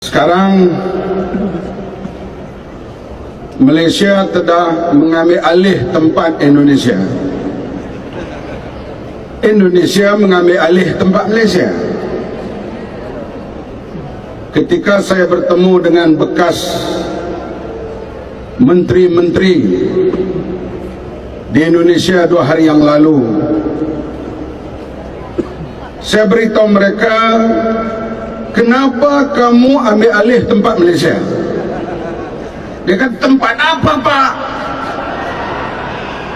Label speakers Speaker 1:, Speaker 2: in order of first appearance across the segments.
Speaker 1: Sekarang Malaysia telah mengambil alih tempat Indonesia. Indonesia mengambil alih tempat Malaysia. Ketika saya bertemu dengan bekas menteri-menteri di Indonesia 2 hari yang lalu, saya beritahu mereka, kenapa kamu ambil alih tempat Malaysia? Dia kata, tempat apa Pak?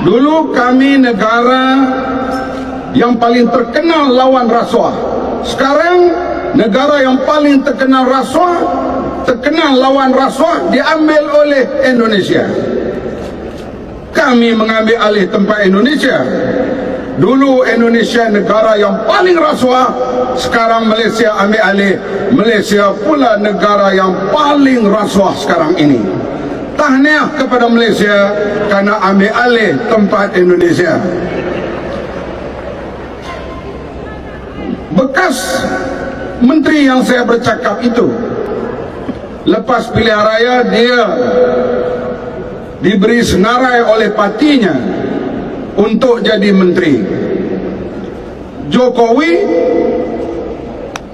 Speaker 1: Dulu kami negara yang paling terkenal lawan rasuah. Sekarang negara yang paling terkenal rasuah, terkenal lawan rasuah, diambil oleh Indonesia. Kami mengambil alih tempat Indonesia. Dulu Indonesia negara yang paling rasuah, sekarang Malaysia ambil alih. Malaysia pula negara yang paling rasuah sekarang ini. Tahniah kepada Malaysia kerana ambil alih tempat Indonesia. Bekas menteri yang saya bercakap itu, lepas pilihan raya dia diberi senarai oleh partinya untuk jadi menteri. Jokowi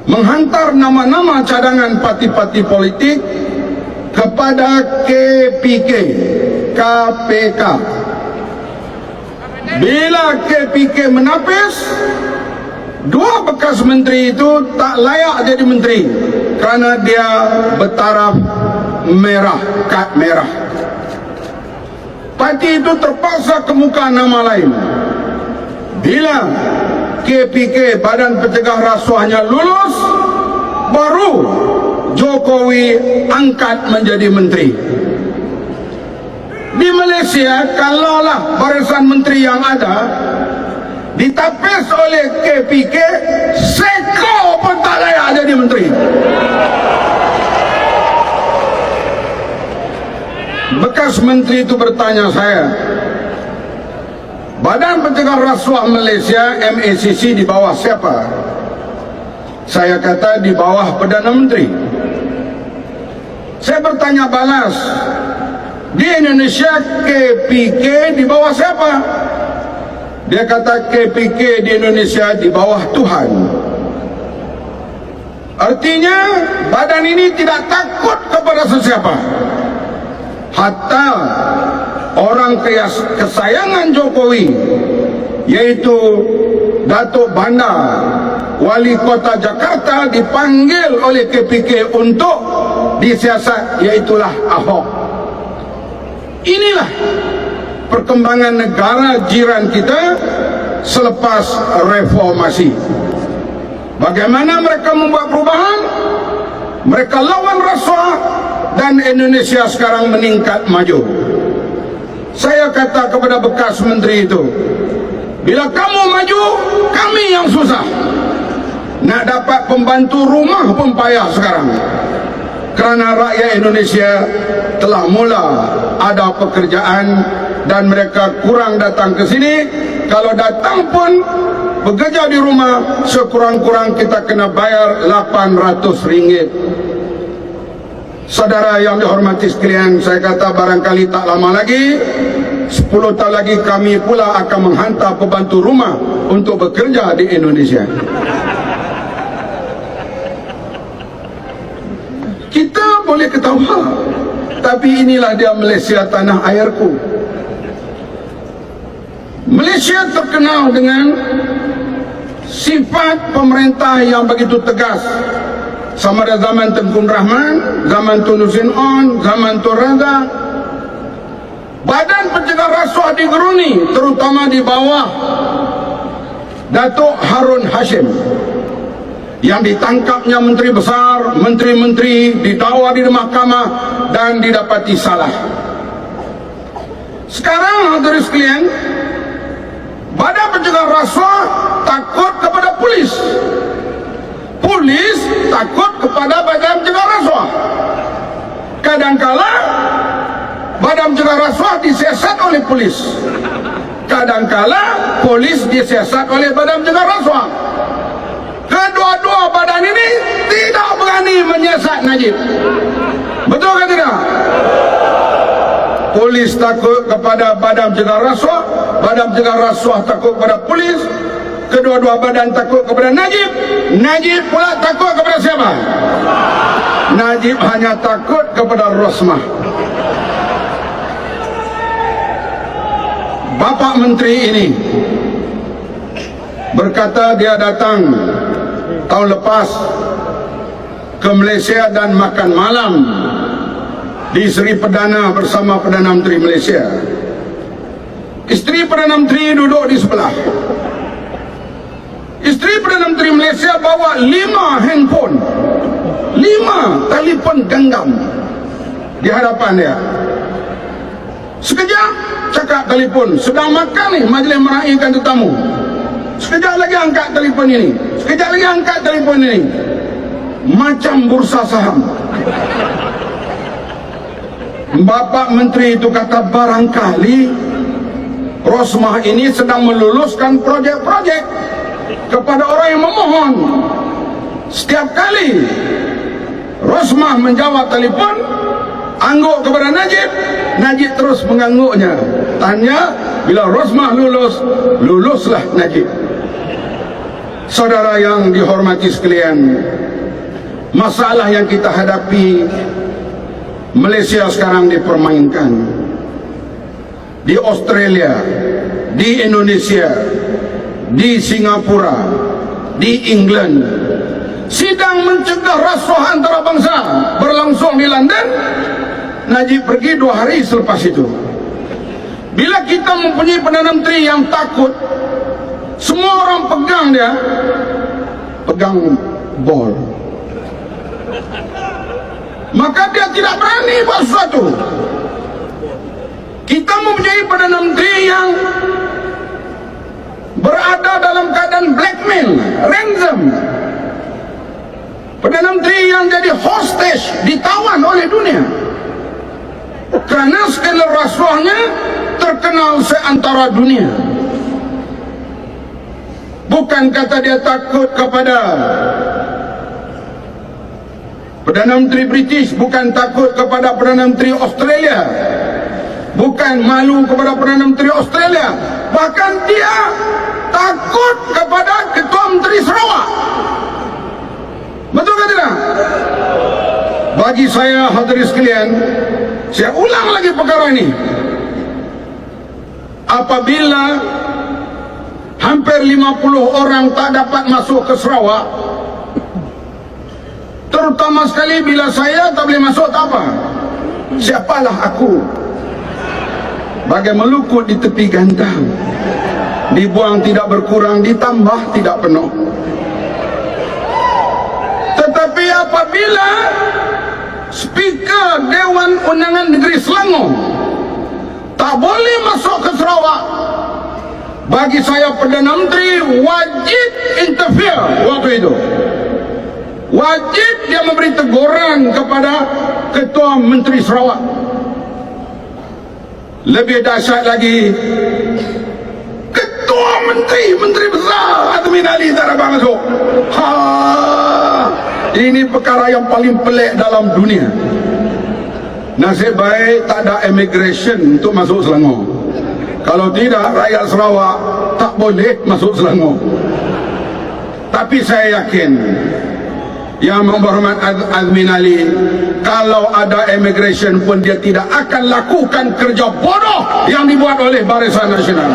Speaker 1: menghantar nama-nama cadangan parti-parti politik kepada KPK. Bila KPK menapis, 2 bekas menteri itu tak layak jadi menteri kerana dia bertaraf merah, kad merah. Parti itu terpaksa kemuka nama lain. Bila KPK, Badan Pencegah Rasuahnya, lulus, baru Jokowi angkat menjadi menteri. Di Malaysia, kalaulah barisan menteri yang ada ditapis oleh KPK, seko pun tak layak jadi menteri. Bekas menteri itu bertanya saya, Badan Pencegah Rasuah Malaysia MACC di bawah siapa? Saya kata di bawah Perdana Menteri. Saya bertanya balas, di Indonesia KPK di bawah siapa? Dia kata KPK di Indonesia di bawah Tuhan. Artinya badan ini tidak takut kepada sesiapa. Hatta orang kesayangan Jokowi, yaitu Datuk Bandar, Wali Kota Jakarta, dipanggil oleh KPK untuk disiasat, yaitulah Ahok. Inilah perkembangan negara jiran kita selepas reformasi. Bagaimana mereka membuat perubahan? Mereka lawan rasuah dan Indonesia sekarang meningkat maju. Saya kata kepada bekas menteri itu, bila kamu maju, kami yang susah. Nak dapat pembantu rumah pun payah sekarang. Kerana rakyat Indonesia telah mula ada pekerjaan dan mereka kurang datang ke sini. Kalau datang pun bekerja di rumah, sekurang-kurang kita kena bayar RM800. Saudara yang dihormati sekalian, saya kata barangkali tak lama lagi, 10 tahun lagi kami pula akan menghantar pembantu rumah untuk bekerja di Indonesia. Kita boleh ketawa, tapi inilah dia Malaysia, tanah airku. Malaysia terkenal dengan sifat pemerintah yang begitu tegas. Sama ada zaman Tengku Rahman, zaman Tun Hussein On, zaman Tun Razak. Badan Pencegah Rasuah digeruni, terutama di bawah Datuk Harun Hashim, yang ditangkapnya menteri besar, menteri-menteri, didakwa di mahkamah dan didapati salah. Sekarang hadirin sekalian, Badan Pencegah Rasuah takut kepada polis, polis takut kepada Badan Pencegah Rasuah. Kadangkala Badan Pencegah Rasuah disiasat oleh polis, kadangkala polis disiasat oleh Badan Pencegah Rasuah. Kedua-dua badan ini tidak berani menyiasat Najib. Betul ke tidak? Polis takut kepada badan pencegah rasuah, badan pencegah rasuah takut kepada polis, kedua-dua badan takut kepada Najib, Najib pula takut kepada siapa? Najib hanya takut kepada Rosmah. Bapak Menteri ini berkata dia datang tahun lepas ke Malaysia dan makan malam di Seri Perdana bersama Perdana Menteri Malaysia. Isteri Perdana Menteri duduk di sebelah. Isteri Perdana Menteri Malaysia bawa 5 handphone, 5 telefon genggam di hadapan dia. Sekejap cakap telefon, sedang makan ni majlis meraihkan tetamu. Sekejap lagi angkat telefon ini, sekejap lagi angkat telefon ini. Macam bursa saham. Bapak Menteri itu kata barangkali Rosmah ini sedang meluluskan projek-projek kepada orang yang memohon. Setiap kali Rosmah menjawab telefon, angguk kepada Najib, Najib terus mengangguknya. Tanya, bila Rosmah lulus, luluslah Najib. Saudara yang dihormati sekalian, masalah yang kita hadapi, Malaysia sekarang dipermainkan. Di Australia, di Indonesia, di Singapura, di England, sidang mencegah rasuah antara bangsa berlangsung di London. Najib pergi 2 hari selepas itu. Bila kita mempunyai Perdana Menteri yang takut, semua orang pegang dia, pegang bol, maka dia tidak berani buat sesuatu. Kita mempunyai Perdana Menteri yang berada dalam keadaan blackmail, ransom. Perdana Menteri yang jadi hostage, ditawan oleh dunia kerana skandal rasuahnya terkenal seantara dunia. Bukan kata dia takut kepada Perdana Menteri British, bukan takut kepada Perdana Menteri Australia, bukan malu kepada Perdana Menteri Australia, bahkan dia takut kepada Ketua Menteri Sarawak. Betul ke tidak? Bagi saya, hadirin sekalian, saya ulang lagi perkara ini. Apabila hampir 50 orang tak dapat masuk ke Sarawak, terutama sekali bila saya tak boleh masuk, tak apa, siapalah aku? Bagai melukut di tepi gantang, dibuang tidak berkurang, ditambah tidak penuh. Tetapi apabila Speaker Dewan Undangan Negeri Selangor tak boleh masuk ke Sarawak, bagi saya Perdana Menteri wajib interfere waktu itu. Wajib dia memberi teguran kepada Ketua Menteri Sarawak. Lebih dahsyat lagi, Ketua Menteri besar Azmin Ali tak dapat masuk. Ini perkara yang paling pelik dalam dunia. Nasib baik tak ada immigration untuk masuk Selangor. Kalau tidak, rakyat Sarawak tak boleh masuk Selangor. Tapi saya yakin Yang Berhormat Azmin Ali, kalau ada immigration pun dia tidak akan lakukan kerja bodoh yang dibuat oleh Barisan Nasional.